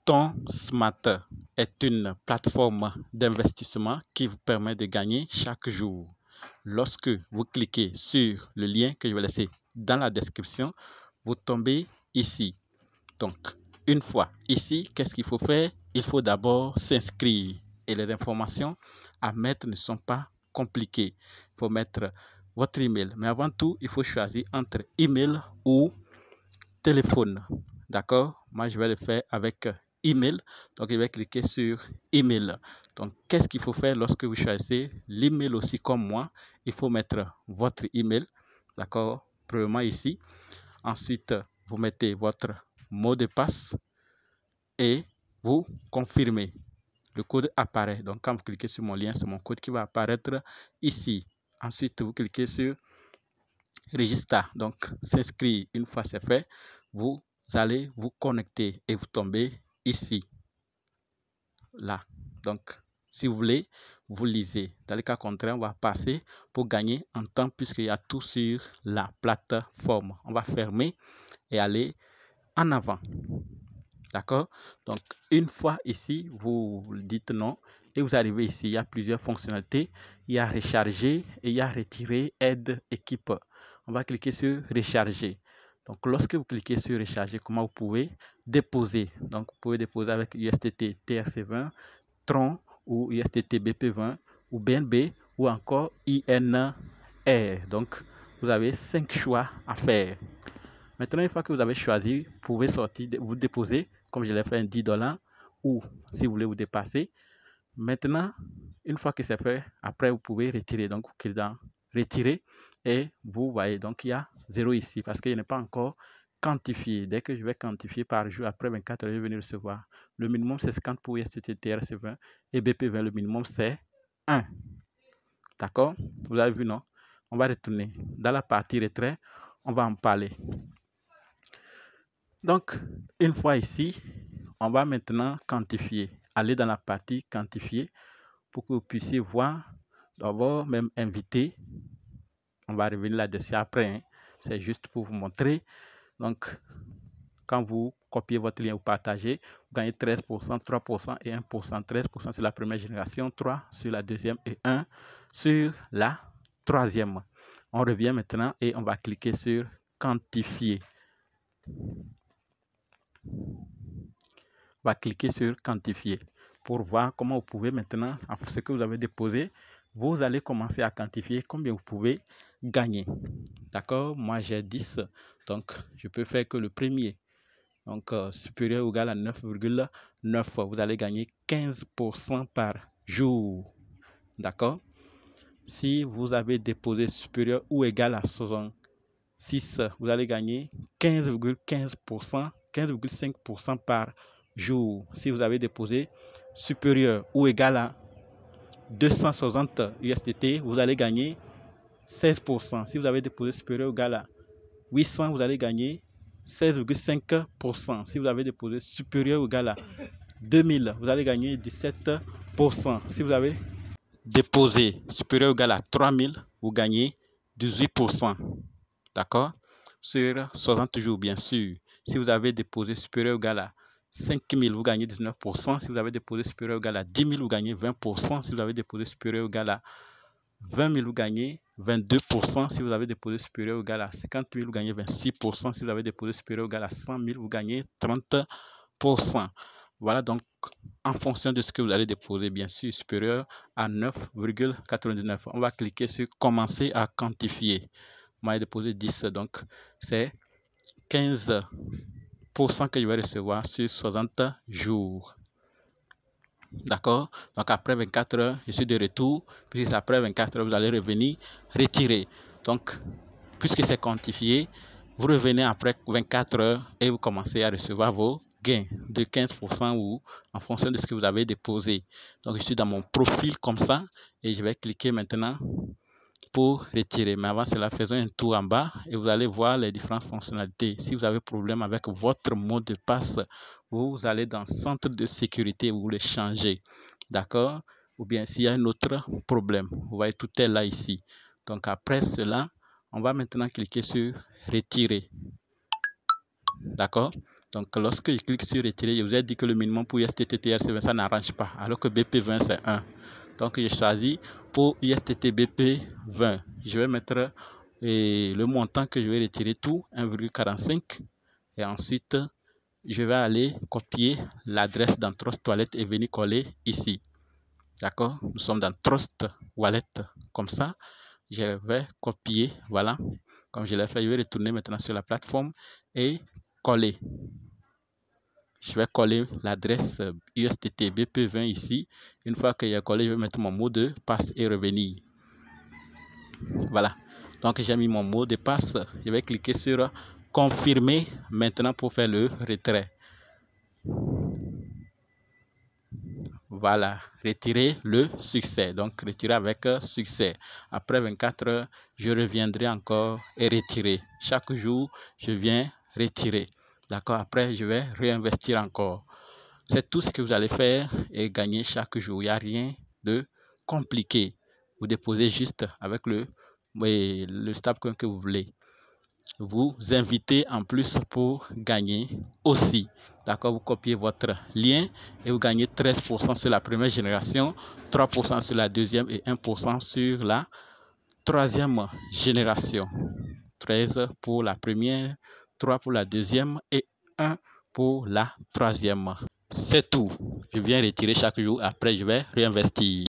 TonSmart est une plateforme d'investissement qui vous permet de gagner chaque jour. Lorsque vous cliquez sur le lien que je vais laisser dans la description, vous tombez ici. Donc, une fois ici, qu'est-ce qu'il faut faire? Il faut d'abord s'inscrire. Et les informations à mettre ne sont pas compliquées. Il faut mettre votre email. Mais avant tout, il faut choisir entre email ou téléphone. D'accord? Moi, je vais le faire avec email. Donc, je vais cliquer sur email. Donc, qu'est-ce qu'il faut faire lorsque vous choisissez l'email aussi comme moi? Il faut mettre votre email. D'accord? Premièrement ici. Ensuite, vous mettez votre mot de passe et vous confirmez. Le code apparaît. Donc, quand vous cliquez sur mon lien, c'est mon code qui va apparaître ici. Ensuite, vous cliquez sur Register. Donc, s'inscrire. Une fois c'est fait, vous allez vous connecter et vous tombez ici. Là. Donc, si vous voulez, vous lisez. Dans le cas contraire, on va passer pour gagner en temps puisqu'il y a tout sur la plateforme. On va fermer et aller en avant. D'accord? Donc, une fois ici, vous dites non et vous arrivez ici. Il y a plusieurs fonctionnalités. Il y a recharger et il y a retirer aide équipe. On va cliquer sur recharger. Donc, lorsque vous cliquez sur recharger, comment vous pouvez déposer? Donc, vous pouvez déposer avec USDT TRC20, Tron ou USDT BP20 ou BNB ou encore INR. Donc, vous avez 5 choix à faire. Maintenant, une fois que vous avez choisi, vous pouvez sortir, vous déposer, comme je l'ai fait, un $10 ou si vous voulez vous dépasser. Maintenant, une fois que c'est fait, après vous pouvez retirer. Donc, vous cliquez dans retirer et vous voyez, donc il y a 0 ici parce qu'il n'est pas encore quantifié. Dès que je vais quantifier par jour, après 24 heures, je vais venir recevoir. Le minimum, c'est 50 pour USDT TRC20 et BP20. Le minimum, c'est 1. D'accord? Vous avez vu, non? On va retourner. Dans la partie retrait, on va en parler. Donc, une fois ici, on va maintenant quantifier. Aller dans la partie quantifier pour que vous puissiez voir, d'abord même inviter. On va revenir là-dessus après. Hein. C'est juste pour vous montrer. Donc, quand vous copiez votre lien ou partagez, vous gagnez 13%, 3% et 1%. 13% sur la première génération, 3 sur la deuxième et 1 sur la troisième. On revient maintenant et on va cliquer sur quantifier. On va cliquer sur quantifier pour voir comment vous pouvez maintenant, ce que vous avez déposé, vous allez commencer à quantifier combien vous pouvez gagner. D'accord? Moi, j'ai 10, donc je peux faire que le premier. Donc, supérieur ou égal à 9,9. Vous allez gagner 15% par jour. D'accord? Si vous avez déposé supérieur ou égal à 66, vous allez gagner 15,15%, 15,5% par jour. Si vous avez déposé supérieur ou égal à 260 USDT, vous allez gagner 16%. Si vous avez déposé supérieur ou égal à 800, vous allez gagner 16,5%. Si vous avez déposé supérieur ou égal à 2000, vous allez gagner 17%. Si vous avez déposé supérieur ou égal à 3000, vous gagnez 18%. D'accord? Sur 60 jours, bien sûr. Si vous avez déposé supérieur ou égal à 5000, vous gagnez 19%. Si vous avez déposé supérieur ou égal à 10 000, vous gagnez 20%. Si vous avez déposé supérieur ou égal à 20 000, vous gagnez 22%. Si vous avez déposé supérieur ou égal à 50 000, vous gagnez 26%. Si vous avez déposé supérieur ou égal à 100 000, vous gagnez 30%. Voilà donc en fonction de ce que vous allez déposer, bien sûr, supérieur à 9,99. On va cliquer sur commencer à quantifier. Moi, j'ai déposé 10, donc c'est 15% que je vais recevoir sur 60 jours. D'accord? Donc après 24 heures, je suis de retour. Puis après 24 heures, vous allez revenir retirer. Donc, puisque c'est quantifié, vous revenez après 24 heures et vous commencez à recevoir vos gains de 15% ou en fonction de ce que vous avez déposé. Donc, je suis dans mon profil comme ça et je vais cliquer maintenant pour retirer. Mais avant cela, faisons un tour en bas et vous allez voir les différentes fonctionnalités. Si vous avez problème avec votre mot de passe, vous allez dans centre de sécurité, vous le changez. D'accord? Ou bien s'il y a un autre problème, vous voyez, tout est là ici. Donc après cela, on va maintenant cliquer sur retirer. D'accord? Donc, lorsque je clique sur retirer, je vous ai dit que le minimum pour USTT-TRC20, ça n'arrange pas, alors que BP20, c'est 1. Donc, je choisis pour USTT BP20. Je vais mettre le montant que je vais retirer tout, 1,45. Et ensuite, je vais aller copier l'adresse dans Trust Wallet et venir coller ici. D'accord? Nous sommes dans Trust Wallet. Comme ça, je vais copier. Voilà. Comme je l'ai fait, je vais retourner maintenant sur la plateforme et coller. Je vais coller l'adresse USTT BP20 ici. Une fois que j'ai collé, je vais mettre mon mot de passe et revenir. Voilà. Donc, j'ai mis mon mot de passe. Je vais cliquer sur confirmer maintenant pour faire le retrait. Voilà, retirer le succès. Donc, retirer avec succès. Après 24 heures, je reviendrai encore et retirer. Chaque jour, je viens retirer. D'accord, après, je vais réinvestir encore. C'est tout ce que vous allez faire et gagner chaque jour. Il n'y a rien de compliqué. Vous déposez juste avec le stablecoin que vous voulez. Vous invitez en plus pour gagner aussi. D'accord, vous copiez votre lien et vous gagnez 13% sur la première génération, 3% sur la deuxième et 1% sur la troisième génération. 13 pour la première, 3 pour la deuxième et 1 pour la troisième. C'est tout. Je viens retirer chaque jour. Après, je vais réinvestir.